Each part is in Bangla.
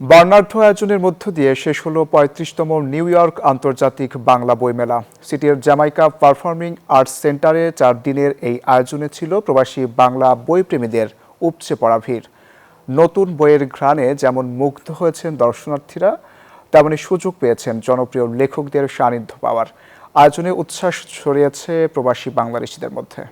বর্ণাঢ্য আয়োজনের মধ্য দিয়ে শেষ হলো ৩৫তম নিউ ইয়র্ক আন্তর্জাতিক বাংলা বইমেলা। সিটির জ্যামাইকা পারফর্মিং আর্টস সেন্টারে ৪ দিনের এই আয়োজনে ছিল প্রবাসী বাংলা বইপ্রেমীদের উপচে পড়া ভিড়। নতুন বইয়ের ঘ্রাণে যেমন মুগ্ধ হয়েছেন দর্শনার্থীরা, তেমনি সুযোগ পেয়েছেন জনপ্রিয় লেখকদের সান্নিধ্য পাওয়ার। আয়োজনে উচ্ছ্বাস ছড়িয়েছে প্রবাসী বাংলাদেশিদের মধ্যে।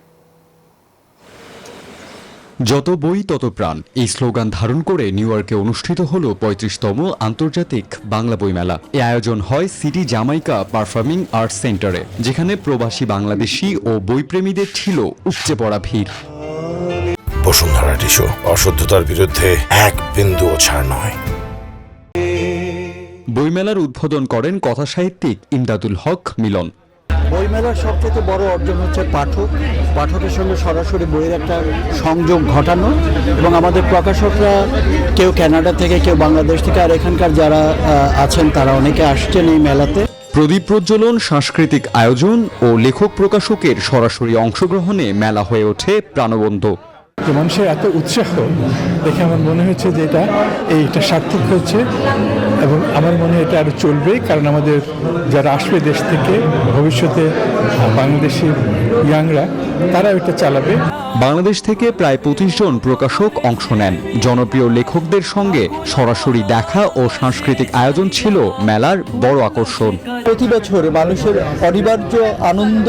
যত বই তত প্রাণ, এই স্লোগান ধারণ করে নিউ ইয়র্কে অনুষ্ঠিত হল ৩৫তম আন্তর্জাতিক বাংলা বইমেলা। এই আয়োজন হয় সিটি জ্যামাইকা পারফর্মিং আর্টস সেন্টারে, যেখানে প্রবাসী বাংলাদেশি ও বইপ্রেমীদের ছিল উপচে পড়া ভিড়। বসুন্ধরা টিস্যু, অশুদ্ধতার বিরুদ্ধে এক বিন্দুও ছাড় নয়। বইমেলার উদ্বোধন করেন কথাসাহিত্যিক ইমদাদুল হক মিলন। বইমেলার সবচেয়ে বড় অর্জন হচ্ছে পাঠকের সঙ্গে সরাসরি বইয়ের একটা সংযোগ ঘটানো, এবং আমাদের প্রকাশকরা কেউ কানাডা থেকে, কেউ বাংলাদেশ থেকে, আর এখানকার যারা আছেন তারা অনেকে আসছেন এই মেলাতে। প্রদীপ প্রজ্বলন, সাংস্কৃতিক আয়োজন ও লেখক প্রকাশকের সরাসরি অংশগ্রহণে মেলা হয়ে ওঠে প্রাণবন্ত। মানুষের এত উৎসাহ দেখে আমার মনে হয়েছে যে এইটা সার্থক হয়েছে, এবং আমার মনে হয় এটা আরও চলবে, কারণ আমাদের যারা আসবে দেশ থেকে ভবিষ্যতে বাংলাদেশি ইয়াংরা তারা এটা চালাবে। বাংলাদেশ থেকে প্রায় ২৫ জন প্রকাশক অংশ নেন। জনপ্রিয় লেখকদের সঙ্গে সরাসরি দেখা ও সাংস্কৃতিক আয়োজন ছিল মেলার বড় আকর্ষণ। প্রতি বছর মানুষের অনিবার্য আনন্দ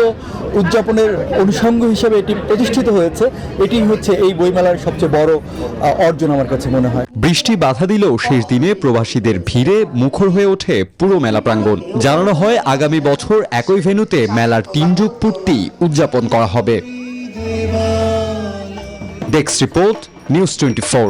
উদযাপনের অনুষঙ্গ হিসেবে এটি প্রতিষ্ঠিত হয়েছে। এটি হচ্ছে এই বইমেলার সবচেয়ে বড় অর্জন আমার কাছে মনে হয়। বৃষ্টি বাধা দিলেও শেষ দিনে প্রবাসীদের ভিড়ে মুখর হয়ে ওঠে পুরো মেলা প্রাঙ্গণ। জানানো হয় আগামী বছর একই ভেন্যুতে মেলার ৩ যুগ পূর্তি উদযাপন করা হবে। Desk report, news 24।